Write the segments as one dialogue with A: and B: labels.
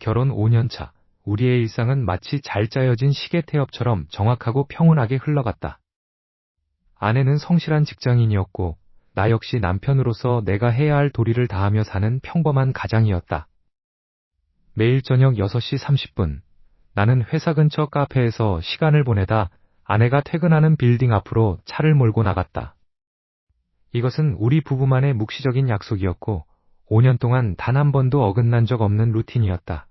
A: 결혼 5년 차, 우리의 일상은 마치 잘 짜여진 시계 태엽처럼 정확하고 평온하게 흘러갔다. 아내는 성실한 직장인이었고, 나 역시 남편으로서 내가 해야 할 도리를 다하며 사는 평범한 가장이었다. 매일 저녁 6시 30분, 나는 회사 근처 카페에서 시간을 보내다 아내가 퇴근하는 빌딩 앞으로 차를 몰고 나갔다. 이것은 우리 부부만의 묵시적인 약속이었고, 5년 동안 단 한 번도 어긋난 적 없는 루틴이었다.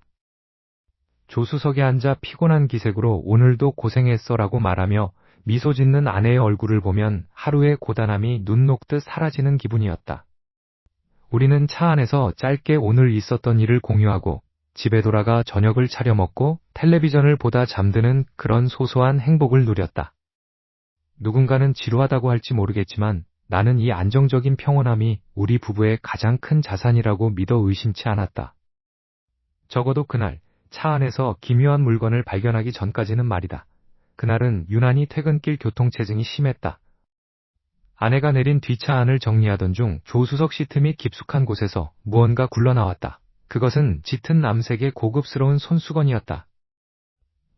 A: 조수석에 앉아 피곤한 기색으로 오늘도 고생했어라고 말하며 미소 짓는 아내의 얼굴을 보면 하루의 고단함이 눈 녹듯 사라지는 기분이었다. 우리는 차 안에서 짧게 오늘 있었던 일을 공유하고 집에 돌아가 저녁을 차려 먹고 텔레비전을 보다 잠드는 그런 소소한 행복을 누렸다. 누군가는 지루하다고 할지 모르겠지만 나는 이 안정적인 평온함이 우리 부부의 가장 큰 자산이라고 믿어 의심치 않았다. 적어도 그날 차 안에서 기묘한 물건을 발견하기 전까지는 말이다. 그날은 유난히 퇴근길 교통체증이 심했다. 아내가 내린 뒷차 안을 정리하던 중 조수석 시트 및 깊숙한 곳에서 무언가 굴러나왔다. 그것은 짙은 남색의 고급스러운 손수건이었다.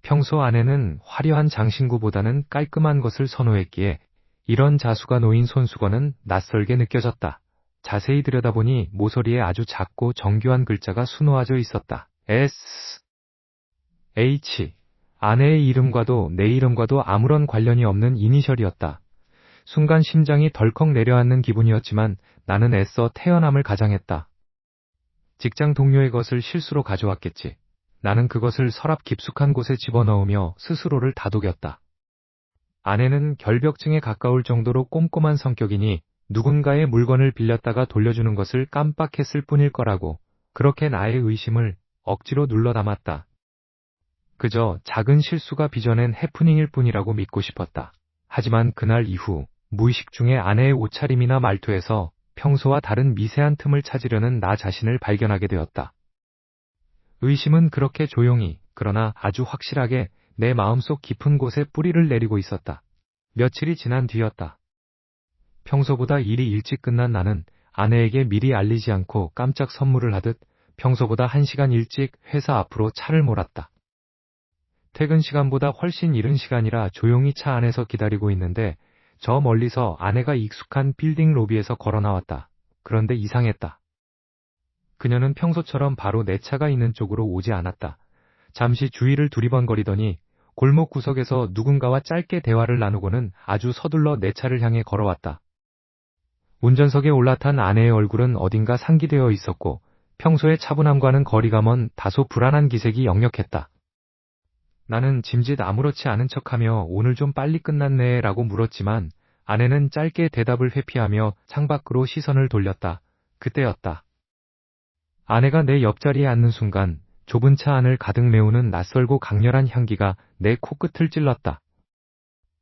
A: 평소 아내는 화려한 장신구보다는 깔끔한 것을 선호했기에 이런 자수가 놓인 손수건은 낯설게 느껴졌다. 자세히 들여다보니 모서리에 아주 작고 정교한 글자가 수놓아져 있었다. S. H. 아내의 이름과도 내 이름과도 아무런 관련이 없는 이니셜이었다. 순간 심장이 덜컥 내려앉는 기분이었지만 나는 애써 태연함을 가장했다. 직장 동료의 것을 실수로 가져왔겠지. 나는 그것을 서랍 깊숙한 곳에 집어넣으며 스스로를 다독였다. 아내는 결벽증에 가까울 정도로 꼼꼼한 성격이니 누군가의 물건을 빌렸다가 돌려주는 것을 깜빡했을 뿐일 거라고 그렇게 나의 의심을 억지로 눌러 담았다. 그저 작은 실수가 빚어낸 해프닝일 뿐이라고 믿고 싶었다. 하지만 그날 이후 무의식 중에 아내의 옷차림이나 말투에서 평소와 다른 미세한 틈을 찾으려는 나 자신을 발견하게 되었다. 의심은 그렇게 조용히, 그러나 아주 확실하게 내 마음속 깊은 곳에 뿌리를 내리고 있었다. 며칠이 지난 뒤였다. 평소보다 일이 일찍 끝난 나는 아내에게 미리 알리지 않고 깜짝 선물을 하듯 평소보다 1시간 일찍 회사 앞으로 차를 몰았다. 퇴근 시간보다 훨씬 이른 시간이라 조용히 차 안에서 기다리고 있는데 저 멀리서 아내가 익숙한 빌딩 로비에서 걸어 나왔다. 그런데 이상했다. 그녀는 평소처럼 바로 내 차가 있는 쪽으로 오지 않았다. 잠시 주위를 두리번거리더니 골목 구석에서 누군가와 짧게 대화를 나누고는 아주 서둘러 내 차를 향해 걸어왔다. 운전석에 올라탄 아내의 얼굴은 어딘가 상기되어 있었고 평소의 차분함과는 거리가 먼 다소 불안한 기색이 역력했다. 나는 짐짓 아무렇지 않은 척하며 오늘 좀 빨리 끝났네 라고 물었지만 아내는 짧게 대답을 회피하며 창밖으로 시선을 돌렸다. 그때였다. 아내가 내 옆자리에 앉는 순간 좁은 차 안을 가득 메우는 낯설고 강렬한 향기가 내 코끝을 찔렀다.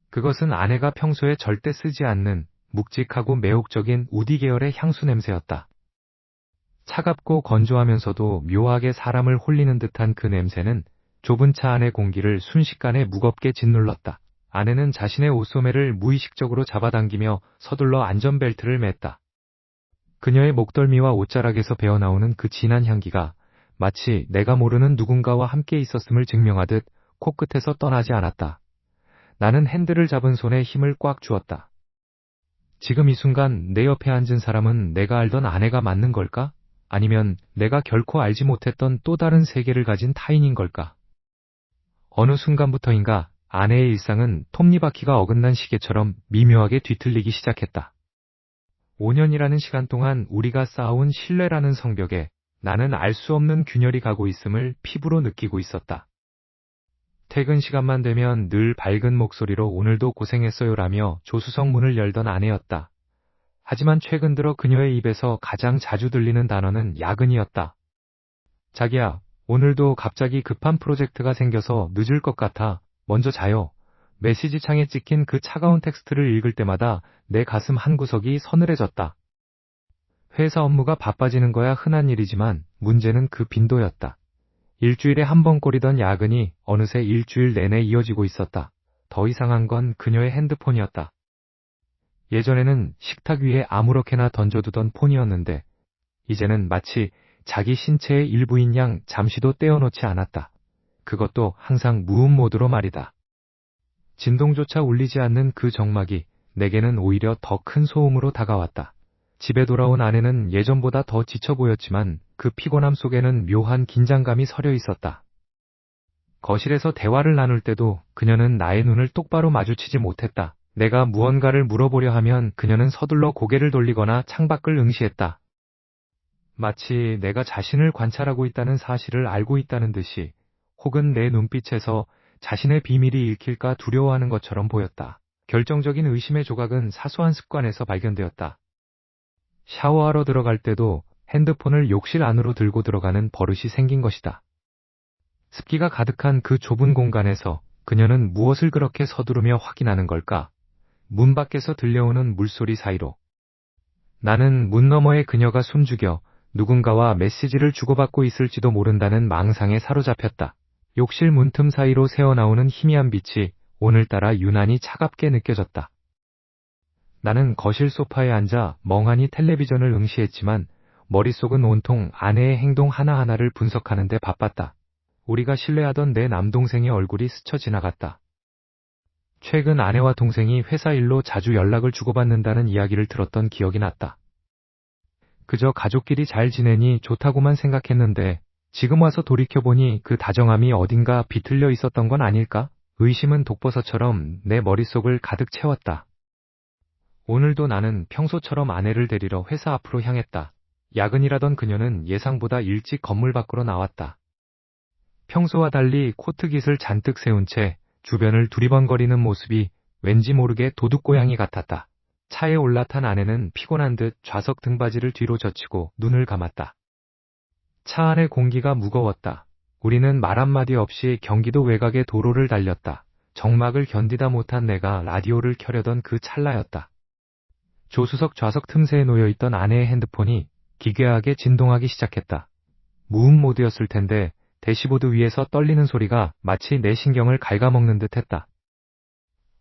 A: 그것은 아내가 평소에 절대 쓰지 않는 묵직하고 매혹적인 우디 계열의 향수 냄새였다. 차갑고 건조하면서도 묘하게 사람을 홀리는 듯한 그 냄새는 좁은 차 안의 공기를 순식간에 무겁게 짓눌렀다. 아내는 자신의 옷소매를 무의식적으로 잡아당기며 서둘러 안전벨트를 맸다. 그녀의 목덜미와 옷자락에서 배어나오는 그 진한 향기가 마치 내가 모르는 누군가와 함께 있었음을 증명하듯 코끝에서 떠나지 않았다. 나는 핸들을 잡은 손에 힘을 꽉 주었다. 지금 이 순간 내 옆에 앉은 사람은 내가 알던 아내가 맞는 걸까? 아니면 내가 결코 알지 못했던 또 다른 세계를 가진 타인인 걸까? 어느 순간부터인가 아내의 일상은 톱니바퀴가 어긋난 시계처럼 미묘하게 뒤틀리기 시작했다. 5년이라는 시간 동안 우리가 쌓아온 신뢰라는 성벽에 나는 알 수 없는 균열이 가고 있음을 피부로 느끼고 있었다. 퇴근 시간만 되면 늘 밝은 목소리로 오늘도 고생했어요라며 조수석 문을 열던 아내였다. 하지만 최근 들어 그녀의 입에서 가장 자주 들리는 단어는 야근이었다. 자기야, 오늘도 갑자기 급한 프로젝트가 생겨서 늦을 것 같아. 먼저 자요. 메시지 창에 찍힌 그 차가운 텍스트를 읽을 때마다 내 가슴 한구석이 서늘해졌다. 회사 업무가 바빠지는 거야 흔한 일이지만 문제는 그 빈도였다. 일주일에 한 번 꼴이던 야근이 어느새 일주일 내내 이어지고 있었다. 더 이상한 건 그녀의 핸드폰이었다. 예전에는 식탁 위에 아무렇게나 던져두던 폰이었는데 이제는 마치 자기 신체의 일부인 양 잠시도 떼어놓지 않았다. 그것도 항상 무음 모드로 말이다. 진동조차 울리지 않는 그 정막이 내게는 오히려 더 큰 소음으로 다가왔다. 집에 돌아온 아내는 예전보다 더 지쳐 보였지만 그 피곤함 속에는 묘한 긴장감이 서려 있었다. 거실에서 대화를 나눌 때도 그녀는 나의 눈을 똑바로 마주치지 못했다. 내가 무언가를 물어보려 하면 그녀는 서둘러 고개를 돌리거나 창밖을 응시했다. 마치 내가 자신을 관찰하고 있다는 사실을 알고 있다는 듯이, 혹은 내 눈빛에서 자신의 비밀이 읽힐까 두려워하는 것처럼 보였다. 결정적인 의심의 조각은 사소한 습관에서 발견되었다. 샤워하러 들어갈 때도 핸드폰을 욕실 안으로 들고 들어가는 버릇이 생긴 것이다. 습기가 가득한 그 좁은 공간에서 그녀는 무엇을 그렇게 서두르며 확인하는 걸까? 문 밖에서 들려오는 물소리 사이로. 나는 문 너머에 그녀가 숨죽여 누군가와 메시지를 주고받고 있을지도 모른다는 망상에 사로잡혔다. 욕실 문틈 사이로 새어나오는 희미한 빛이 오늘따라 유난히 차갑게 느껴졌다. 나는 거실 소파에 앉아 멍하니 텔레비전을 응시했지만 머릿속은 온통 아내의 행동 하나하나를 분석하는 데 바빴다. 우리가 신뢰하던 내 남동생의 얼굴이 스쳐 지나갔다. 최근 아내와 동생이 회사 일로 자주 연락을 주고받는다는 이야기를 들었던 기억이 났다. 그저 가족끼리 잘 지내니 좋다고만 생각했는데 지금 와서 돌이켜보니 그 다정함이 어딘가 비틀려 있었던 건 아닐까? 의심은 독버섯처럼 내 머릿속을 가득 채웠다. 오늘도 나는 평소처럼 아내를 데리러 회사 앞으로 향했다. 야근이라던 그녀는 예상보다 일찍 건물 밖으로 나왔다. 평소와 달리 코트깃을 잔뜩 세운 채 주변을 두리번거리는 모습이 왠지 모르게 도둑고양이 같았다. 차에 올라탄 아내는 피곤한 듯 좌석 등받이를 뒤로 젖히고 눈을 감았다. 차 안의 공기가 무거웠다. 우리는 말 한마디 없이 경기도 외곽의 도로를 달렸다. 정막을 견디다 못한 내가 라디오를 켜려던 그 찰나였다. 조수석 좌석 틈새에 놓여있던 아내의 핸드폰이 기괴하게 진동하기 시작했다. 무음 모드였을 텐데 대시보드 위에서 떨리는 소리가 마치 내 신경을 갉아먹는 듯 했다.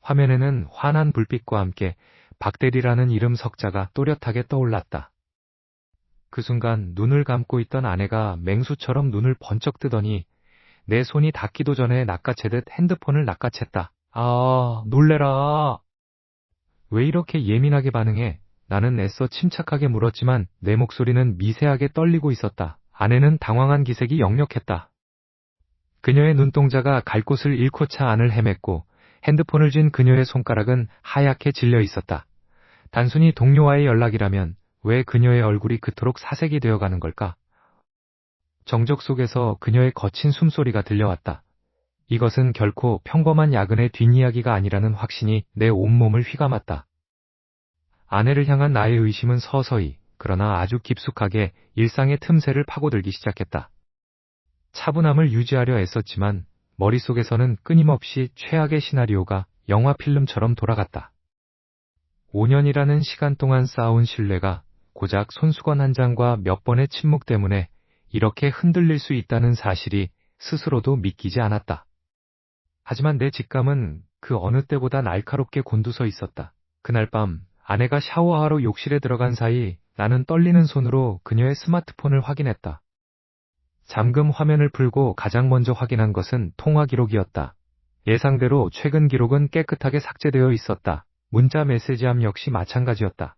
A: 화면에는 환한 불빛과 함께 박대리라는 이름 석자가 또렷하게 떠올랐다. 그 순간 눈을 감고 있던 아내가 맹수처럼 눈을 번쩍 뜨더니 내 손이 닿기도 전에 낚아채듯 핸드폰을 낚아챘다. 아, 놀래라. 왜 이렇게 예민하게 반응해? 나는 애써 침착하게 물었지만 내 목소리는 미세하게 떨리고 있었다. 아내는 당황한 기색이 역력했다. 그녀의 눈동자가 갈 곳을 잃고 차 안을 헤맸고 핸드폰을 쥔 그녀의 손가락은 하얗게 질려 있었다. 단순히 동료와의 연락이라면 왜 그녀의 얼굴이 그토록 사색이 되어가는 걸까? 정적 속에서 그녀의 거친 숨소리가 들려왔다. 이것은 결코 평범한 야근의 뒷이야기가 아니라는 확신이 내 온몸을 휘감았다. 아내를 향한 나의 의심은 서서히, 그러나 아주 깊숙하게 일상의 틈새를 파고들기 시작했다. 차분함을 유지하려 애썼지만 머릿속에서는 끊임없이 최악의 시나리오가 영화 필름처럼 돌아갔다. 5년이라는 시간 동안 쌓아온 신뢰가 고작 손수건 한 장과 몇 번의 침묵 때문에 이렇게 흔들릴 수 있다는 사실이 스스로도 믿기지 않았다. 하지만 내 직감은 그 어느 때보다 날카롭게 곤두서 있었다. 그날 밤 아내가 샤워하러 욕실에 들어간 사이 나는 떨리는 손으로 그녀의 스마트폰을 확인했다. 잠금 화면을 풀고 가장 먼저 확인한 것은 통화 기록이었다. 예상대로 최근 기록은 깨끗하게 삭제되어 있었다. 문자 메시지함 역시 마찬가지였다.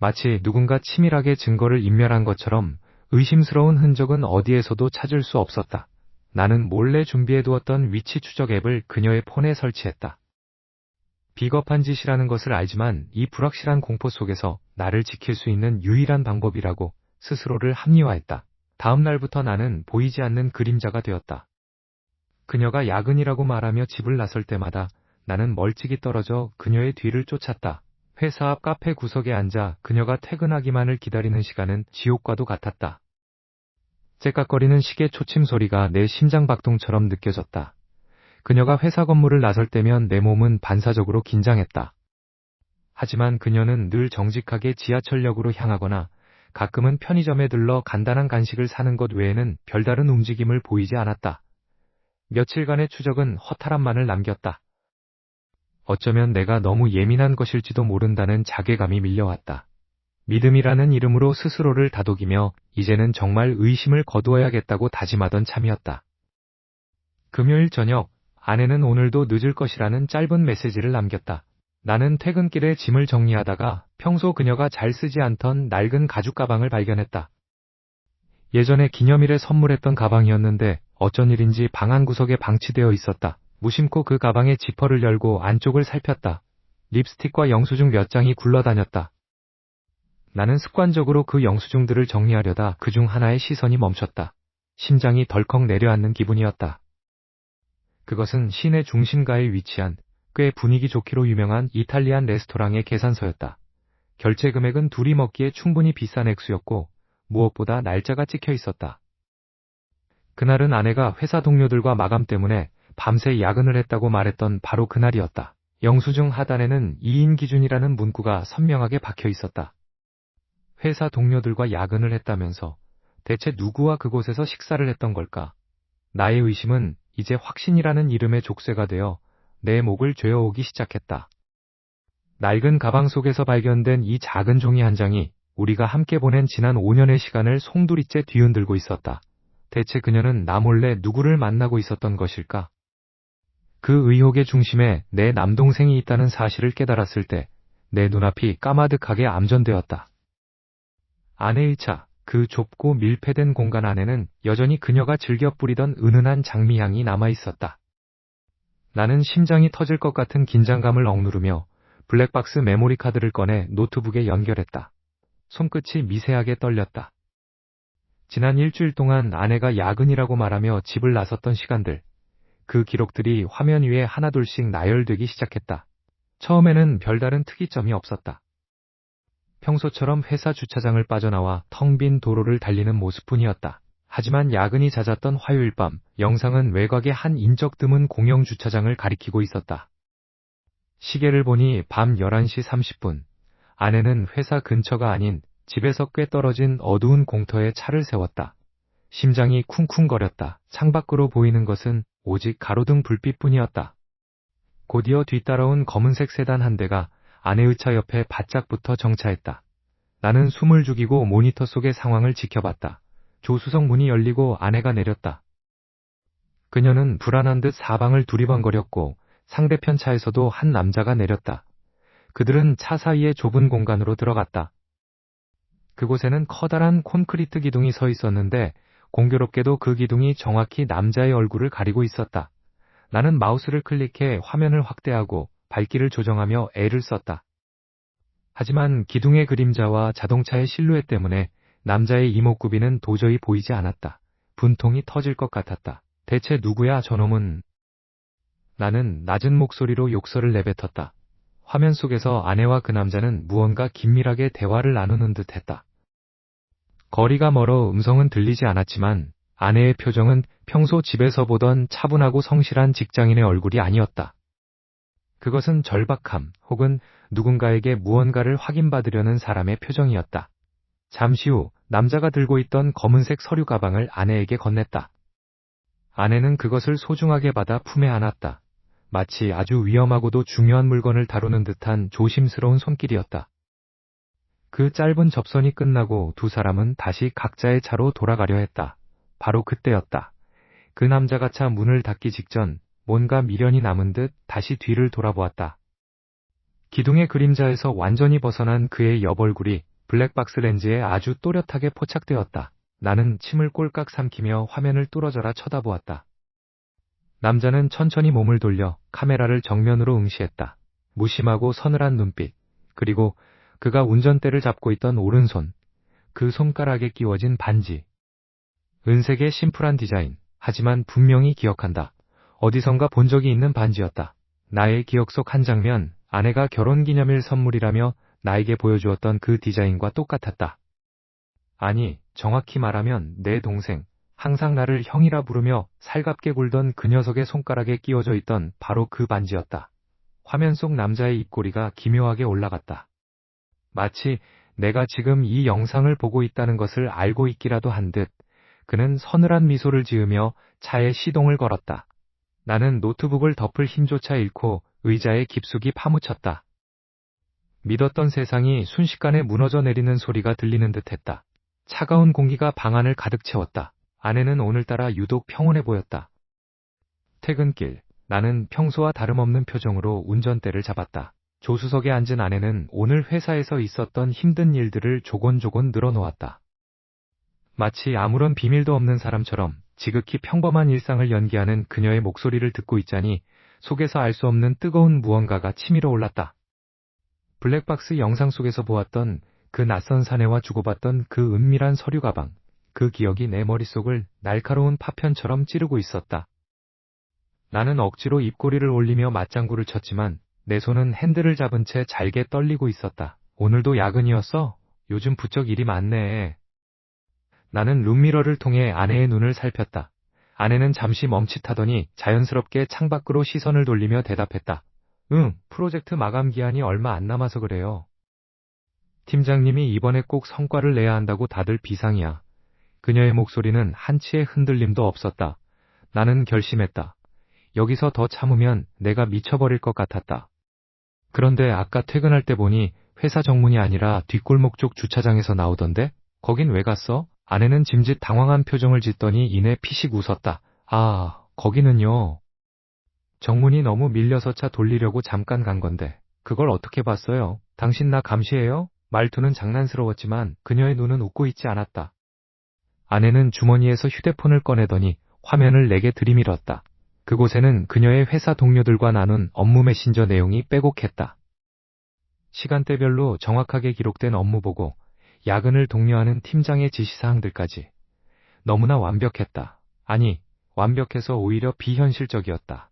A: 마치 누군가 치밀하게 증거를 인멸한 것처럼 의심스러운 흔적은 어디에서도 찾을 수 없었다. 나는 몰래 준비해두었던 위치 추적 앱을 그녀의 폰에 설치했다. 비겁한 짓이라는 것을 알지만 이 불확실한 공포 속에서 나를 지킬 수 있는 유일한 방법이라고 스스로를 합리화했다. 다음 날부터 나는 보이지 않는 그림자가 되었다. 그녀가 야근이라고 말하며 집을 나설 때마다 나는 멀찍이 떨어져 그녀의 뒤를 쫓았다. 회사 앞 카페 구석에 앉아 그녀가 퇴근하기만을 기다리는 시간은 지옥과도 같았다. 째깍거리는 시계 초침 소리가 내 심장박동처럼 느껴졌다. 그녀가 회사 건물을 나설 때면 내 몸은 반사적으로 긴장했다. 하지만 그녀는 늘 정직하게 지하철역으로 향하거나 가끔은 편의점에 들러 간단한 간식을 사는 것 외에는 별다른 움직임을 보이지 않았다. 며칠간의 추적은 허탈함만을 남겼다. 어쩌면 내가 너무 예민한 것일지도 모른다는 자괴감이 밀려왔다. 믿음이라는 이름으로 스스로를 다독이며 이제는 정말 의심을 거두어야겠다고 다짐하던 참이었다. 금요일 저녁, 아내는 오늘도 늦을 것이라는 짧은 메시지를 남겼다. 나는 퇴근길에 짐을 정리하다가 평소 그녀가 잘 쓰지 않던 낡은 가죽 가방을 발견했다. 예전에 기념일에 선물했던 가방이었는데 어쩐 일인지 방 한구석에 방치되어 있었다. 무심코 그 가방의 지퍼를 열고 안쪽을 살폈다. 립스틱과 영수증 몇 장이 굴러다녔다. 나는 습관적으로 그 영수증들을 정리하려다 그중 하나에 시선이 멈췄다. 심장이 덜컥 내려앉는 기분이었다. 그것은 시내 중심가에 위치한 꽤 분위기 좋기로 유명한 이탈리안 레스토랑의 계산서였다. 결제 금액은 둘이 먹기에 충분히 비싼 액수였고 무엇보다 날짜가 찍혀 있었다. 그날은 아내가 회사 동료들과 마감 때문에 밤새 야근을 했다고 말했던 바로 그날이었다. 영수증 하단에는 2인 기준이라는 문구가 선명하게 박혀 있었다. 회사 동료들과 야근을 했다면서 대체 누구와 그곳에서 식사를 했던 걸까? 나의 의심은 이제 확신이라는 이름의 족쇄가 되어 내 목을 죄어오기 시작했다. 낡은 가방 속에서 발견된 이 작은 종이 한 장이 우리가 함께 보낸 지난 5년의 시간을 송두리째 뒤흔들고 있었다. 대체 그녀는 나 몰래 누구를 만나고 있었던 것일까? 그 의혹의 중심에 내 남동생이 있다는 사실을 깨달았을 때 내 눈앞이 까마득하게 암전되었다. 아내의 차, 그 좁고 밀폐된 공간 안에는 여전히 그녀가 즐겨 뿌리던 은은한 장미향이 남아있었다. 나는 심장이 터질 것 같은 긴장감을 억누르며 블랙박스 메모리 카드를 꺼내 노트북에 연결했다. 손끝이 미세하게 떨렸다. 지난 일주일 동안 아내가 야근이라고 말하며 집을 나섰던 시간들, 그 기록들이 화면 위에 하나둘씩 나열되기 시작했다. 처음에는 별다른 특이점이 없었다. 평소처럼 회사 주차장을 빠져나와 텅 빈 도로를 달리는 모습뿐이었다. 하지만 야근이 잦았던 화요일 밤, 영상은 외곽의 한 인적 드문 공영 주차장을 가리키고 있었다. 시계를 보니 밤 11시 30분. 아내는 회사 근처가 아닌 집에서 꽤 떨어진 어두운 공터에 차를 세웠다. 심장이 쿵쿵거렸다. 창밖으로 보이는 것은 오직 가로등 불빛뿐이었다. 곧이어 뒤따라온 검은색 세단 한 대가 아내의 차 옆에 바짝 붙어 정차했다. 나는 숨을 죽이고 모니터 속의 상황을 지켜봤다. 조수석 문이 열리고 아내가 내렸다. 그녀는 불안한 듯 사방을 두리번거렸고 상대편 차에서도 한 남자가 내렸다. 그들은 차 사이의 좁은 공간으로 들어갔다. 그곳에는 커다란 콘크리트 기둥이 서 있었는데 공교롭게도 그 기둥이 정확히 남자의 얼굴을 가리고 있었다. 나는 마우스를 클릭해 화면을 확대하고 밝기를 조정하며 애를 썼다. 하지만 기둥의 그림자와 자동차의 실루엣 때문에 남자의 이목구비는 도저히 보이지 않았다. 분통이 터질 것 같았다. 대체 누구야 저놈은? 나는 낮은 목소리로 욕설을 내뱉었다. 화면 속에서 아내와 그 남자는 무언가 긴밀하게 대화를 나누는 듯했다. 거리가 멀어 음성은 들리지 않았지만 아내의 표정은 평소 집에서 보던 차분하고 성실한 직장인의 얼굴이 아니었다. 그것은 절박함 혹은 누군가에게 무언가를 확인받으려는 사람의 표정이었다. 잠시 후 남자가 들고 있던 검은색 서류 가방을 아내에게 건넸다. 아내는 그것을 소중하게 받아 품에 안았다. 마치 아주 위험하고도 중요한 물건을 다루는 듯한 조심스러운 손길이었다. 그 짧은 접선이 끝나고 두 사람은 다시 각자의 차로 돌아가려 했다. 바로 그때였다. 그 남자가 차 문을 닫기 직전 뭔가 미련이 남은 듯 다시 뒤를 돌아보았다. 기둥의 그림자에서 완전히 벗어난 그의 옆얼굴이 블랙박스 렌즈에 아주 또렷하게 포착되었다. 나는 침을 꼴깍 삼키며 화면을 뚫어져라 쳐다보았다. 남자는 천천히 몸을 돌려 카메라를 정면으로 응시했다. 무심하고 서늘한 눈빛, 그리고 그가 운전대를 잡고 있던 오른손, 그 손가락에 끼워진 반지. 은색의 심플한 디자인, 하지만 분명히 기억한다. 어디선가 본 적이 있는 반지였다. 나의 기억 속 한 장면, 아내가 결혼기념일 선물이라며 나에게 보여주었던 그 디자인과 똑같았다. 아니, 정확히 말하면 내 동생, 항상 나를 형이라 부르며 살갑게 굴던 그 녀석의 손가락에 끼워져 있던 바로 그 반지였다. 화면 속 남자의 입꼬리가 기묘하게 올라갔다. 마치 내가 지금 이 영상을 보고 있다는 것을 알고 있기라도 한 듯 그는 서늘한 미소를 지으며 차에 시동을 걸었다. 나는 노트북을 덮을 힘조차 잃고 의자에 깊숙이 파묻혔다. 믿었던 세상이 순식간에 무너져 내리는 소리가 들리는 듯했다. 차가운 공기가 방 안을 가득 채웠다. 아내는 오늘따라 유독 평온해 보였다. 퇴근길, 나는 평소와 다름없는 표정으로 운전대를 잡았다. 조수석에 앉은 아내는 오늘 회사에서 있었던 힘든 일들을 조곤조곤 늘어놓았다. 마치 아무런 비밀도 없는 사람처럼 지극히 평범한 일상을 연기하는 그녀의 목소리를 듣고 있자니 속에서 알 수 없는 뜨거운 무언가가 치밀어 올랐다. 블랙박스 영상 속에서 보았던 그 낯선 사내와 주고받던 그 은밀한 서류 가방, 그 기억이 내 머릿속을 날카로운 파편처럼 찌르고 있었다. 나는 억지로 입꼬리를 올리며 맞장구를 쳤지만 내 손은 핸들을 잡은 채 잘게 떨리고 있었다. 오늘도 야근이었어? 요즘 부쩍 일이 많네. 나는 룸미러를 통해 아내의 눈을 살폈다. 아내는 잠시 멈칫하더니 자연스럽게 창밖으로 시선을 돌리며 대답했다. 응, 프로젝트 마감 기한이 얼마 안 남아서 그래요. 팀장님이 이번에 꼭 성과를 내야 한다고 다들 비상이야. 그녀의 목소리는 한치의 흔들림도 없었다. 나는 결심했다. 여기서 더 참으면 내가 미쳐버릴 것 같았다. 그런데 아까 퇴근할 때 보니 회사 정문이 아니라 뒷골목 쪽 주차장에서 나오던데? 거긴 왜 갔어? 아내는 짐짓 당황한 표정을 짓더니 이내 피식 웃었다. 아, 거기는요. 정문이 너무 밀려서 차 돌리려고 잠깐 간 건데 그걸 어떻게 봤어요? 당신 나 감시해요? 말투는 장난스러웠지만 그녀의 눈은 웃고 있지 않았다. 아내는 주머니에서 휴대폰을 꺼내더니 화면을 내게 들이밀었다. 그곳에는 그녀의 회사 동료들과 나눈 업무 메신저 내용이 빼곡했다. 시간대별로 정확하게 기록된 업무 보고, 야근을 독려하는 팀장의 지시사항들까지. 너무나 완벽했다. 아니, 완벽해서 오히려 비현실적이었다.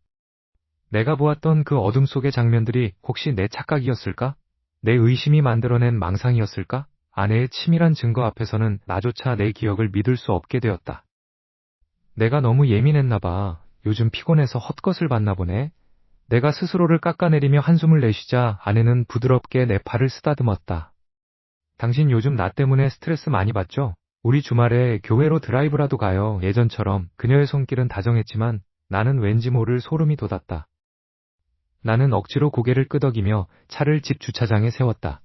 A: 내가 보았던 그 어둠 속의 장면들이 혹시 내 착각이었을까? 내 의심이 만들어낸 망상이었을까? 아내의 치밀한 증거 앞에서는 나조차 내 기억을 믿을 수 없게 되었다. 내가 너무 예민했나 봐. 요즘 피곤해서 헛것을 봤나 보네. 내가 스스로를 깎아내리며 한숨을 내쉬자 아내는 부드럽게 내 팔을 쓰다듬었다. 당신 요즘 나 때문에 스트레스 많이 받죠? 우리 주말에 교회로 드라이브라도 가요. 예전처럼. 그녀의 손길은 다정했지만 나는 왠지 모를 소름이 돋았다. 나는 억지로 고개를 끄덕이며 차를 집 주차장에 세웠다.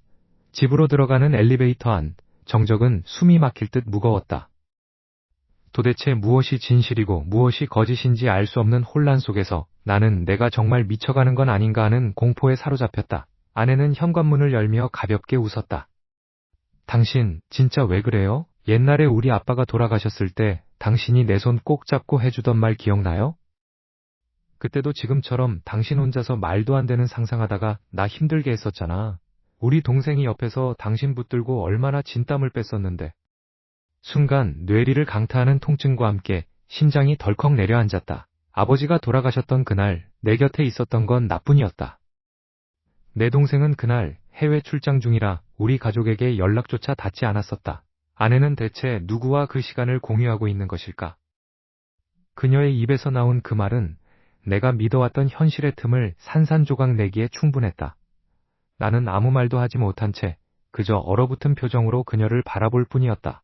A: 집으로 들어가는 엘리베이터 안, 정적은 숨이 막힐 듯 무거웠다. 도대체 무엇이 진실이고 무엇이 거짓인지 알 수 없는 혼란 속에서 나는 내가 정말 미쳐가는 건 아닌가 하는 공포에 사로잡혔다. 아내는 현관문을 열며 가볍게 웃었다. 당신 진짜 왜 그래요? 옛날에 우리 아빠가 돌아가셨을 때 당신이 내 손 꼭 잡고 해주던 말 기억나요? 그때도 지금처럼 당신 혼자서 말도 안 되는 상상하다가 나 힘들게 했었잖아. 우리 동생이 옆에서 당신 붙들고 얼마나 진땀을 뺐었는데. 순간 뇌리를 강타하는 통증과 함께 심장이 덜컥 내려앉았다. 아버지가 돌아가셨던 그날 내 곁에 있었던 건 나뿐이었다. 내 동생은 그날 해외 출장 중이라 우리 가족에게 연락조차 닿지 않았었다. 아내는 대체 누구와 그 시간을 공유하고 있는 것일까? 그녀의 입에서 나온 그 말은 내가 믿어왔던 현실의 틈을 산산조각 내기에 충분했다. 나는 아무 말도 하지 못한 채 그저 얼어붙은 표정으로 그녀를 바라볼 뿐이었다.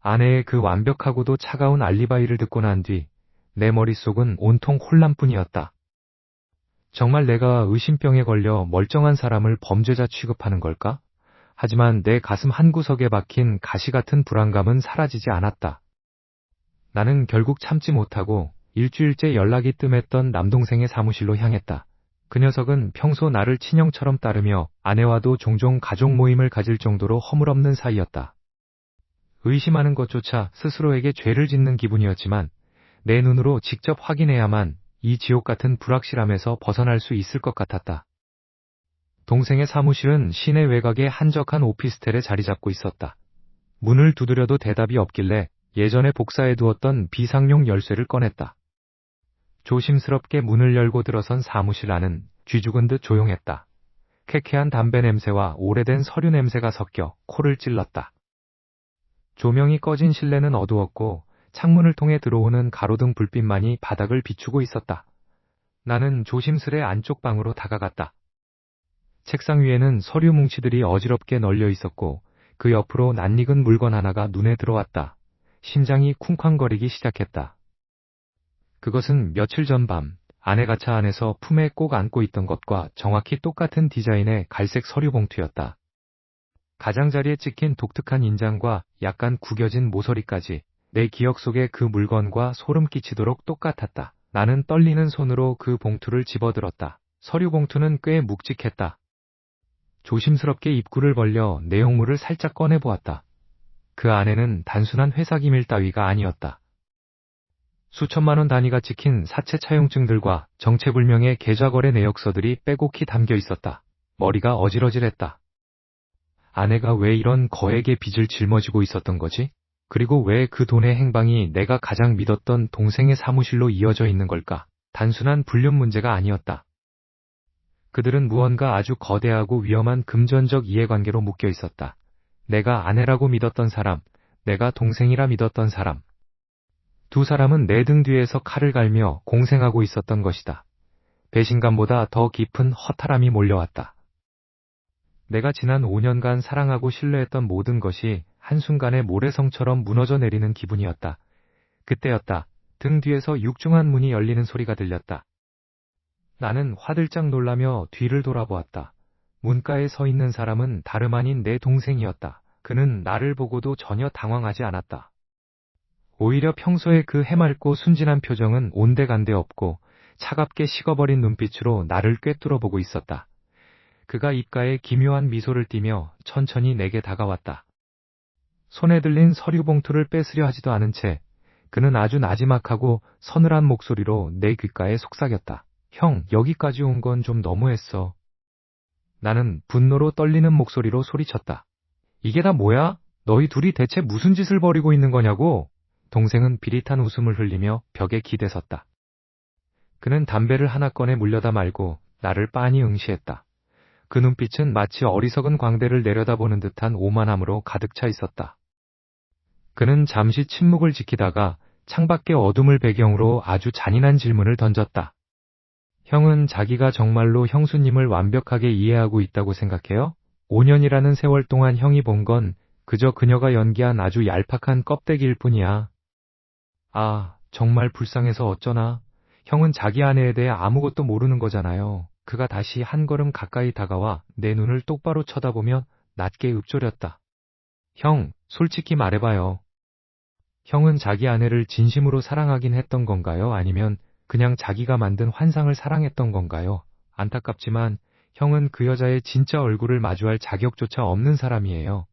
A: 아내의 그 완벽하고도 차가운 알리바이를 듣고 난 뒤 내 머릿속은 온통 혼란뿐이었다. 정말 내가 의심병에 걸려 멀쩡한 사람을 범죄자 취급하는 걸까? 하지만 내 가슴 한구석에 박힌 가시 같은 불안감은 사라지지 않았다. 나는 결국 참지 못하고 일주일째 연락이 뜸했던 남동생의 사무실로 향했다. 그 녀석은 평소 나를 친형처럼 따르며 아내와도 종종 가족 모임을 가질 정도로 허물없는 사이였다. 의심하는 것조차 스스로에게 죄를 짓는 기분이었지만 내 눈으로 직접 확인해야만 이 지옥 같은 불확실함에서 벗어날 수 있을 것 같았다. 동생의 사무실은 시내 외곽의 한적한 오피스텔에 자리 잡고 있었다. 문을 두드려도 대답이 없길래 예전에 복사해두었던 비상용 열쇠를 꺼냈다. 조심스럽게 문을 열고 들어선 사무실 안은 쥐죽은 듯 조용했다. 쾌쾌한 담배 냄새와 오래된 서류 냄새가 섞여 코를 찔렀다. 조명이 꺼진 실내는 어두웠고 창문을 통해 들어오는 가로등 불빛만이 바닥을 비추고 있었다. 나는 조심스레 안쪽 방으로 다가갔다. 책상 위에는 서류 뭉치들이 어지럽게 널려 있었고 그 옆으로 낯익은 물건 하나가 눈에 들어왔다. 심장이 쿵쾅거리기 시작했다. 그것은 며칠 전 밤 아내가 차 안에서 품에 꼭 안고 있던 것과 정확히 똑같은 디자인의 갈색 서류 봉투였다. 가장자리에 찍힌 독특한 인장과 약간 구겨진 모서리까지 내 기억 속에 그 물건과 소름 끼치도록 똑같았다. 나는 떨리는 손으로 그 봉투를 집어들었다. 서류 봉투는 꽤 묵직했다. 조심스럽게 입구를 벌려 내용물을 살짝 꺼내보았다. 그 안에는 단순한 회사 기밀 따위가 아니었다. 수천만 원 단위가 찍힌 사채 차용증들과 정체불명의 계좌거래 내역서들이 빼곡히 담겨 있었다. 머리가 어질어질했다. 아내가 왜 이런 거액의 빚을 짊어지고 있었던 거지? 그리고 왜 그 돈의 행방이 내가 가장 믿었던 동생의 사무실로 이어져 있는 걸까? 단순한 불륜 문제가 아니었다. 그들은 무언가 아주 거대하고 위험한 금전적 이해관계로 묶여 있었다. 내가 아내라고 믿었던 사람, 내가 동생이라 믿었던 사람. 두 사람은 내 등 뒤에서 칼을 갈며 공생하고 있었던 것이다. 배신감보다 더 깊은 허탈함이 몰려왔다. 내가 지난 5년간 사랑하고 신뢰했던 모든 것이 한순간에 모래성처럼 무너져 내리는 기분이었다. 그때였다. 등 뒤에서 육중한 문이 열리는 소리가 들렸다. 나는 화들짝 놀라며 뒤를 돌아보았다. 문가에 서 있는 사람은 다름 아닌 내 동생이었다. 그는 나를 보고도 전혀 당황하지 않았다. 오히려 평소에 그 해맑고 순진한 표정은 온데간데 없고 차갑게 식어버린 눈빛으로 나를 꿰뚫어보고 있었다. 그가 입가에 기묘한 미소를 띠며 천천히 내게 다가왔다. 손에 들린 서류 봉투를 뺏으려 하지도 않은 채 그는 아주 나지막하고 서늘한 목소리로 내 귓가에 속삭였다. 형, 여기까지 온 건 좀 너무했어. 나는 분노로 떨리는 목소리로 소리쳤다. 이게 다 뭐야? 너희 둘이 대체 무슨 짓을 벌이고 있는 거냐고? 동생은 비릿한 웃음을 흘리며 벽에 기대섰다. 그는 담배를 하나 꺼내 물려다 말고 나를 빤히 응시했다. 그 눈빛은 마치 어리석은 광대를 내려다보는 듯한 오만함으로 가득 차 있었다. 그는 잠시 침묵을 지키다가 창밖의 어둠을 배경으로 아주 잔인한 질문을 던졌다. 형은 자기가 정말로 형수님을 완벽하게 이해하고 있다고 생각해요? 5년이라는 세월 동안 형이 본 건 그저 그녀가 연기한 아주 얄팍한 껍데기일 뿐이야. 아, 정말 불쌍해서 어쩌나. 형은 자기 아내에 대해 아무것도 모르는 거잖아요. 그가 다시 한 걸음 가까이 다가와 내 눈을 똑바로 쳐다보며 낮게 읊조렸다. 형, 솔직히 말해봐요. 형은 자기 아내를 진심으로 사랑하긴 했던 건가요? 아니면 그냥 자기가 만든 환상을 사랑했던 건가요? 안타깝지만 형은 그 여자의 진짜 얼굴을 마주할 자격조차 없는 사람이에요.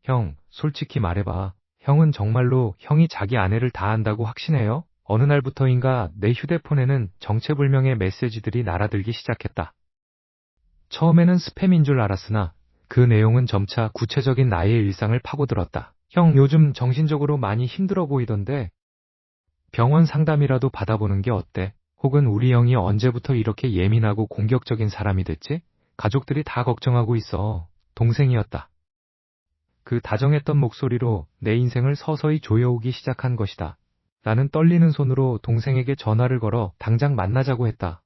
A: 형, 솔직히 말해봐. 형은 정말로 형이 자기 아내를 다 안다고 확신해요? 어느 날부터인가 내 휴대폰에는 정체불명의 메시지들이 날아들기 시작했다. 처음에는 스팸인 줄 알았으나 그 내용은 점차 구체적인 나의 일상을 파고들었다. 형, 요즘 정신적으로 많이 힘들어 보이던데 병원 상담이라도 받아보는 게 어때? 혹은 우리 형이 언제부터 이렇게 예민하고 공격적인 사람이 됐지? 가족들이 다 걱정하고 있어. 동생이었다. 그 다정했던 목소리로 내 인생을 서서히 조여오기 시작한 것이다. 나는 떨리는 손으로 동생에게 전화를 걸어 당장 만나자고 했다.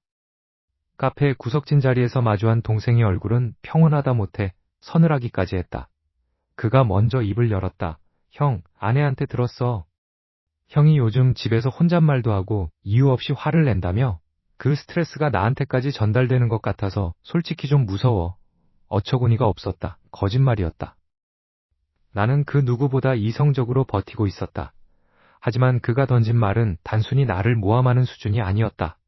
A: 카페 구석진 자리에서 마주한 동생의 얼굴은 평온하다 못해 서늘하기까지 했다. 그가 먼저 입을 열었다. 형, 아내한테 들었어. 형이 요즘 집에서 혼잣말도 하고 이유 없이 화를 낸다며? 그 스트레스가 나한테까지 전달되는 것 같아서 솔직히 좀 무서워. 어처구니가 없었다. 거짓말이었다. 나는 그 누구보다 이성적으로 버티고 있었다. 하지만 그가 던진 말은 단순히 나를 모함하는 수준이 아니었다.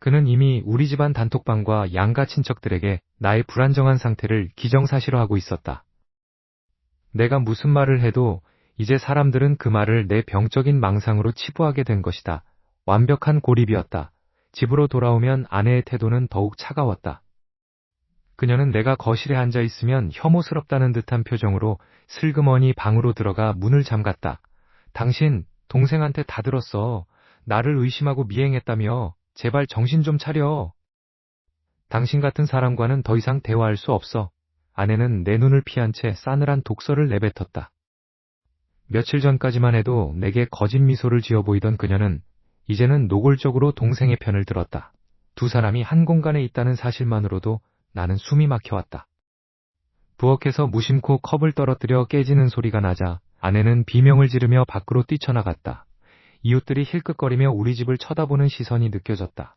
A: 그는 이미 우리 집안 단톡방과 양가 친척들에게 나의 불안정한 상태를 기정사실화하고 있었다. 내가 무슨 말을 해도 이제 사람들은 그 말을 내 병적인 망상으로 치부하게 된 것이다. 완벽한 고립이었다. 집으로 돌아오면 아내의 태도는 더욱 차가웠다. 그녀는 내가 거실에 앉아 있으면 혐오스럽다는 듯한 표정으로 슬그머니 방으로 들어가 문을 잠갔다. 당신, 동생한테 다 들었어. 나를 의심하고 미행했다며. 제발 정신 좀 차려. 당신 같은 사람과는 더 이상 대화할 수 없어. 아내는 내 눈을 피한 채 싸늘한 독서를 내뱉었다. 며칠 전까지만 해도 내게 거짓 미소를 지어 보이던 그녀는 이제는 노골적으로 동생의 편을 들었다. 두 사람이 한 공간에 있다는 사실만으로도 나는 숨이 막혀왔다. 부엌에서 무심코 컵을 떨어뜨려 깨지는 소리가 나자 아내는 비명을 지르며 밖으로 뛰쳐나갔다. 이웃들이 힐끗거리며 우리 집을 쳐다보는 시선이 느껴졌다.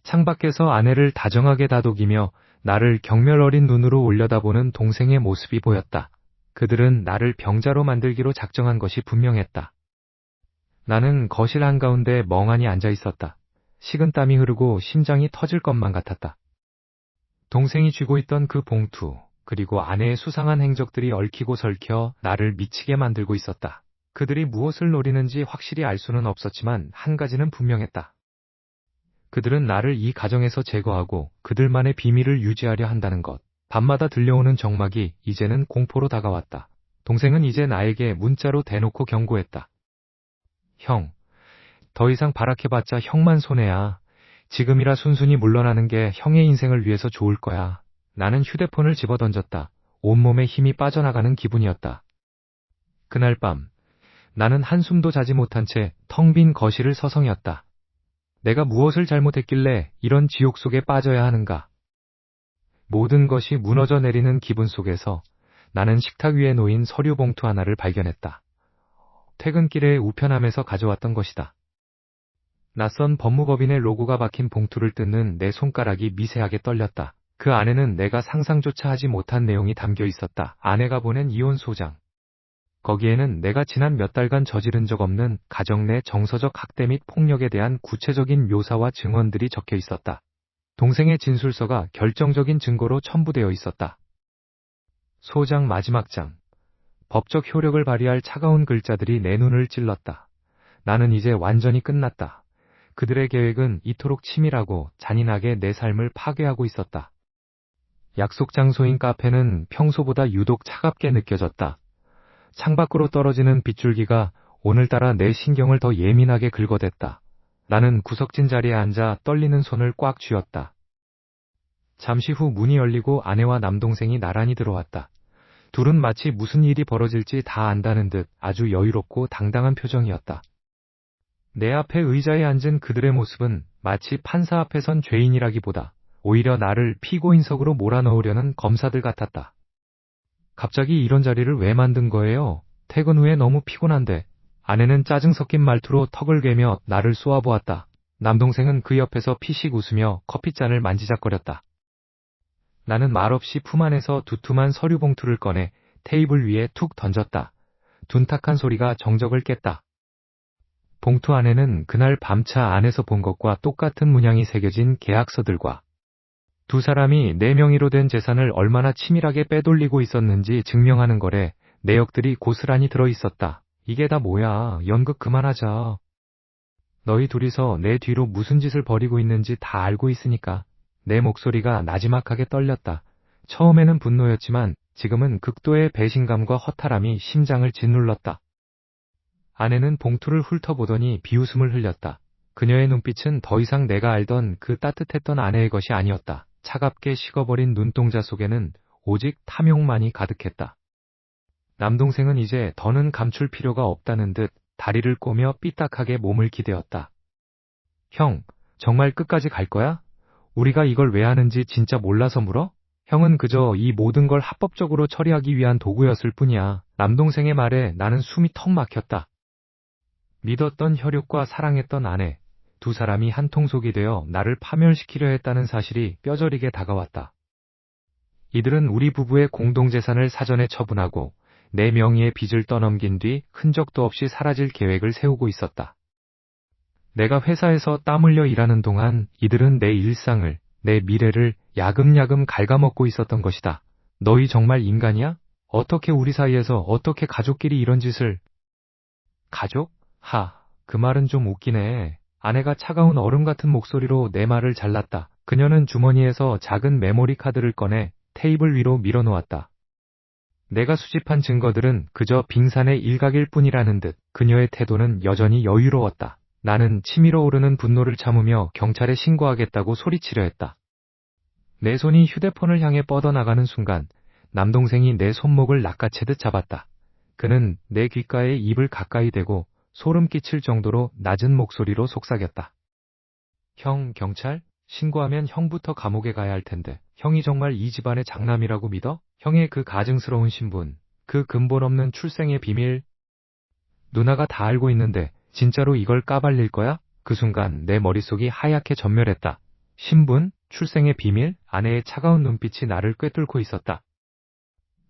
A: 창밖에서 아내를 다정하게 다독이며 나를 경멸 어린 눈으로 올려다보는 동생의 모습이 보였다. 그들은 나를 병자로 만들기로 작정한 것이 분명했다. 나는 거실 한가운데 멍하니 앉아 있었다. 식은땀이 흐르고 심장이 터질 것만 같았다. 동생이 쥐고 있던 그 봉투, 그리고 아내의 수상한 행적들이 얽히고 설켜 나를 미치게 만들고 있었다. 그들이 무엇을 노리는지 확실히 알 수는 없었지만 한 가지는 분명했다. 그들은 나를 이 가정에서 제거하고 그들만의 비밀을 유지하려 한다는 것. 밤마다 들려오는 정막이 이제는 공포로 다가왔다. 동생은 이제 나에게 문자로 대놓고 경고했다. 형, 더 이상 발악해봤자 형만 손해야. 지금이라 순순히 물러나는 게 형의 인생을 위해서 좋을 거야. 나는 휴대폰을 집어던졌다. 온몸에 힘이 빠져나가는 기분이었다. 그날 밤, 나는 한숨도 자지 못한 채 텅 빈 거실을 서성였다. 내가 무엇을 잘못했길래 이런 지옥 속에 빠져야 하는가? 모든 것이 무너져 내리는 기분 속에서 나는 식탁 위에 놓인 서류 봉투 하나를 발견했다. 퇴근길에 우편함에서 가져왔던 것이다. 낯선 법무법인의 로고가 박힌 봉투를 뜯는 내 손가락이 미세하게 떨렸다. 그 안에는 내가 상상조차 하지 못한 내용이 담겨 있었다. 아내가 보낸 이혼 소장. 거기에는 내가 지난 몇 달간 저지른 적 없는 가정 내 정서적 학대 및 폭력에 대한 구체적인 묘사와 증언들이 적혀 있었다. 동생의 진술서가 결정적인 증거로 첨부되어 있었다. 소장 마지막 장. 법적 효력을 발휘할 차가운 글자들이 내 눈을 찔렀다. 나는 이제 완전히 끝났다. 그들의 계획은 이토록 치밀하고 잔인하게 내 삶을 파괴하고 있었다. 약속 장소인 카페는 평소보다 유독 차갑게 느껴졌다. 창밖으로 떨어지는 빗줄기가 오늘따라 내 신경을 더 예민하게 긁어댔다. 나는 구석진 자리에 앉아 떨리는 손을 꽉 쥐었다. 잠시 후 문이 열리고 아내와 남동생이 나란히 들어왔다. 둘은 마치 무슨 일이 벌어질지 다 안다는 듯 아주 여유롭고 당당한 표정이었다. 내 앞에 의자에 앉은 그들의 모습은 마치 판사 앞에 선 죄인이라기보다 오히려 나를 피고인석으로 몰아넣으려는 검사들 같았다. 갑자기 이런 자리를 왜 만든 거예요? 퇴근 후에 너무 피곤한데. 아내는 짜증 섞인 말투로 턱을 괴며 나를 쏘아보았다. 남동생은 그 옆에서 피식 웃으며 커피잔을 만지작거렸다. 나는 말없이 품 안에서 두툼한 서류 봉투를 꺼내 테이블 위에 툭 던졌다. 둔탁한 소리가 정적을 깼다. 봉투 안에는 그날 밤차 안에서 본 것과 똑같은 문양이 새겨진 계약서들과 두 사람이 내 명의로 된 재산을 얼마나 치밀하게 빼돌리고 있었는지 증명하는 거래 내역들이 고스란히 들어있었다. 이게 다 뭐야? 연극 그만하자. 너희 둘이서 내 뒤로 무슨 짓을 벌이고 있는지 다 알고 있으니까. 내 목소리가 나지막하게 떨렸다. 처음에는 분노였지만 지금은 극도의 배신감과 허탈함이 심장을 짓눌렀다. 아내는 봉투를 훑어보더니 비웃음을 흘렸다. 그녀의 눈빛은 더 이상 내가 알던 그 따뜻했던 아내의 것이 아니었다. 차갑게 식어버린 눈동자 속에는 오직 탐욕만이 가득했다. 남동생은 이제 더는 감출 필요가 없다는 듯 다리를 꼬며 삐딱하게 몸을 기대었다. 형, 정말 끝까지 갈 거야? 우리가 이걸 왜 하는지 진짜 몰라서 물어? 형은 그저 이 모든 걸 합법적으로 처리하기 위한 도구였을 뿐이야. 남동생의 말에 나는 숨이 턱 막혔다. 믿었던 혈육과 사랑했던 아내, 두 사람이 한 통속이 되어 나를 파멸시키려 했다는 사실이 뼈저리게 다가왔다. 이들은 우리 부부의 공동재산을 사전에 처분하고 내 명의의 빚을 떠넘긴 뒤 흔적도 없이 사라질 계획을 세우고 있었다. 내가 회사에서 땀 흘려 일하는 동안 이들은 내 일상을, 내 미래를 야금야금 갉아먹고 있었던 것이다. 너희 정말 인간이야? 어떻게 우리 사이에서 어떻게 가족끼리 이런 짓을... 가족? 그 말은 좀 웃기네. 아내가 차가운 얼음 같은 목소리로 내 말을 잘랐다. 그녀는 주머니에서 작은 메모리 카드를 꺼내 테이블 위로 밀어놓았다. 내가 수집한 증거들은 그저 빙산의 일각일 뿐이라는 듯 그녀의 태도는 여전히 여유로웠다. 나는 치밀어 오르는 분노를 참으며 경찰에 신고하겠다고 소리치려 했다. 내 손이 휴대폰을 향해 뻗어나가는 순간 남동생이 내 손목을 낚아채듯 잡았다. 그는 내 귓가에 입을 가까이 대고 소름 끼칠 정도로 낮은 목소리로 속삭였다. 형, 경찰? 신고하면 형부터 감옥에 가야 할 텐데 형이 정말 이 집안의 장남이라고 믿어? 형의 그 가증스러운 신분, 그 근본 없는 출생의 비밀, 누나가 다 알고 있는데 진짜로 이걸 까발릴 거야? 그 순간 내 머릿속이 하얗게 전멸했다. 신분, 출생의 비밀, 아내의 차가운 눈빛이 나를 꿰뚫고 있었다.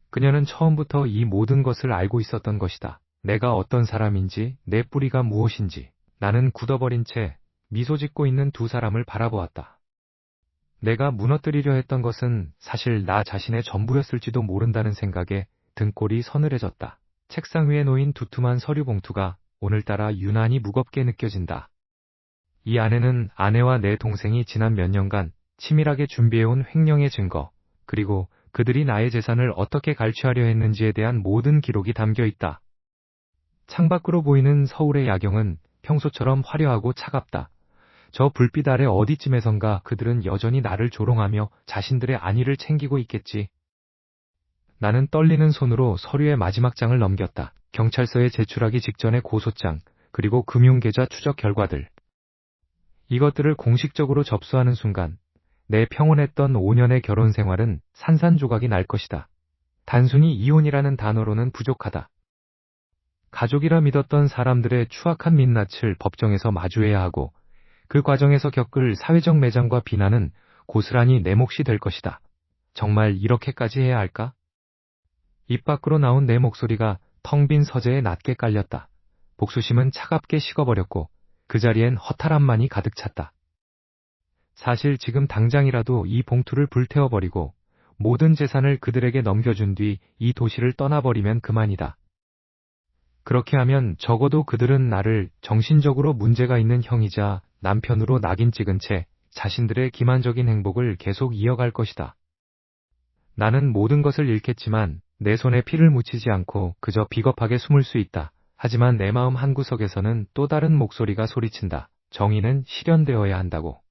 A: 그녀는 처음부터 이 모든 것을 알고 있었던 것이다. 내가 어떤 사람인지, 내 뿌리가 무엇인지. 나는 굳어버린 채 미소 짓고 있는 두 사람을 바라보았다. 내가 무너뜨리려 했던 것은 사실 나 자신의 전부였을지도 모른다는 생각에 등골이 서늘해졌다. 책상 위에 놓인 두툼한 서류 봉투가 오늘따라 유난히 무겁게 느껴진다. 이 안에는 아내와 내 동생이 지난 몇 년간 치밀하게 준비해온 횡령의 증거, 그리고 그들이 나의 재산을 어떻게 갈취하려 했는지에 대한 모든 기록이 담겨 있다. 창밖으로 보이는 서울의 야경은 평소처럼 화려하고 차갑다. 저 불빛 아래 어디쯤에선가 그들은 여전히 나를 조롱하며 자신들의 안위를 챙기고 있겠지. 나는 떨리는 손으로 서류의 마지막 장을 넘겼다. 경찰서에 제출하기 직전의 고소장, 그리고 금융계좌 추적 결과들. 이것들을 공식적으로 접수하는 순간 내 평온했던 5년의 결혼 생활은 산산조각이 날 것이다. 단순히 이혼이라는 단어로는 부족하다. 가족이라 믿었던 사람들의 추악한 민낯을 법정에서 마주해야 하고 그 과정에서 겪을 사회적 매장과 비난은 고스란히 내 몫이 될 것이다. 정말 이렇게까지 해야 할까? 입 밖으로 나온 내 목소리가 텅 빈 서재에 낮게 깔렸다. 복수심은 차갑게 식어버렸고 그 자리엔 허탈함만이 가득 찼다. 사실 지금 당장이라도 이 봉투를 불태워버리고 모든 재산을 그들에게 넘겨준 뒤 이 도시를 떠나버리면 그만이다. 그렇게 하면 적어도 그들은 나를 정신적으로 문제가 있는 형이자 남편으로 낙인 찍은 채 자신들의 기만적인 행복을 계속 이어갈 것이다. 나는 모든 것을 잃겠지만 내 손에 피를 묻히지 않고 그저 비겁하게 숨을 수 있다. 하지만 내 마음 한구석에서는 또 다른 목소리가 소리친다. 정의는 실현되어야 한다고.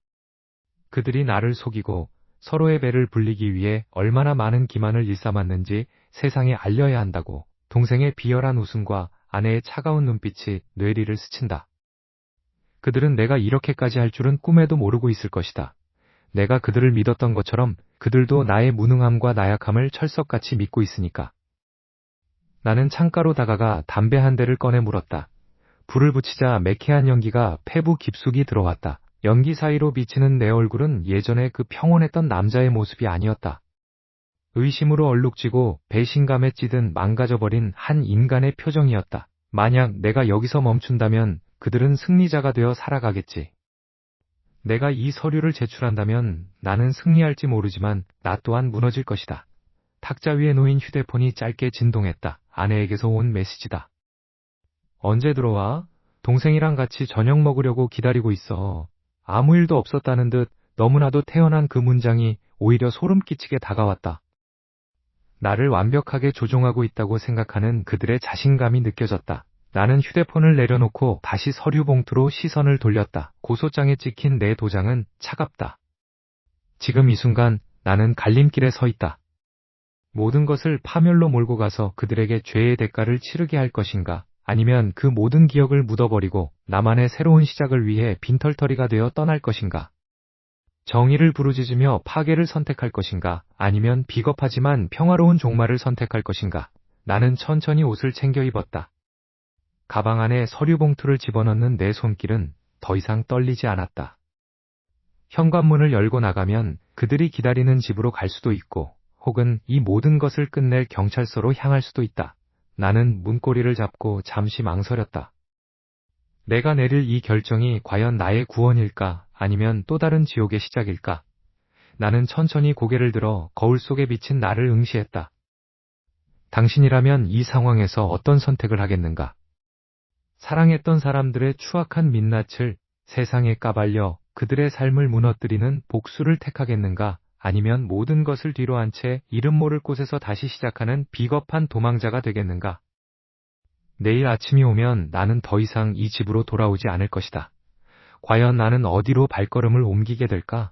A: 그들이 나를 속이고 서로의 배를 불리기 위해 얼마나 많은 기만을 일삼았는지 세상에 알려야 한다고. 동생의 비열한 웃음과 아내의 차가운 눈빛이 뇌리를 스친다. 그들은 내가 이렇게까지 할 줄은 꿈에도 모르고 있을 것이다. 내가 그들을 믿었던 것처럼 그들도 나의 무능함과 나약함을 철석같이 믿고 있으니까. 나는 창가로 다가가 담배 한 대를 꺼내 물었다. 불을 붙이자 매캐한 연기가 폐부 깊숙이 들어왔다. 연기 사이로 비치는 내 얼굴은 예전에 그 평온했던 남자의 모습이 아니었다. 의심으로 얼룩지고 배신감에 찌든 망가져버린 한 인간의 표정이었다. 만약 내가 여기서 멈춘다면 그들은 승리자가 되어 살아가겠지. 내가 이 서류를 제출한다면 나는 승리할지 모르지만 나 또한 무너질 것이다. 탁자 위에 놓인 휴대폰이 짧게 진동했다. 아내에게서 온 메시지다. 언제 들어와? 동생이랑 같이 저녁 먹으려고 기다리고 있어. 아무 일도 없었다는 듯 너무나도 태연한 그 문장이 오히려 소름 끼치게 다가왔다. 나를 완벽하게 조종하고 있다고 생각하는 그들의 자신감이 느껴졌다. 나는 휴대폰을 내려놓고 다시 서류 봉투로 시선을 돌렸다. 고소장에 찍힌 내 도장은 차갑다. 지금 이 순간 나는 갈림길에 서 있다. 모든 것을 파멸로 몰고 가서 그들에게 죄의 대가를 치르게 할 것인가? 아니면 그 모든 기억을 묻어버리고 나만의 새로운 시작을 위해 빈털터리가 되어 떠날 것인가? 정의를 부르짖으며 파괴를 선택할 것인가? 아니면 비겁하지만 평화로운 종말을 선택할 것인가? 나는 천천히 옷을 챙겨 입었다. 가방 안에 서류 봉투를 집어넣는 내 손길은 더 이상 떨리지 않았다. 현관문을 열고 나가면 그들이 기다리는 집으로 갈 수도 있고 혹은 이 모든 것을 끝낼 경찰서로 향할 수도 있다. 나는 문고리를 잡고 잠시 망설였다. 내가 내릴 이 결정이 과연 나의 구원일까 아니면 또 다른 지옥의 시작일까? 나는 천천히 고개를 들어 거울 속에 비친 나를 응시했다. 당신이라면 이 상황에서 어떤 선택을 하겠는가? 사랑했던 사람들의 추악한 민낯을 세상에 까발려 그들의 삶을 무너뜨리는 복수를 택하겠는가? 아니면 모든 것을 뒤로 한 채 이름 모를 곳에서 다시 시작하는 비겁한 도망자가 되겠는가? 내일 아침이 오면 나는 더 이상 이 집으로 돌아오지 않을 것이다. 과연 나는 어디로 발걸음을 옮기게 될까?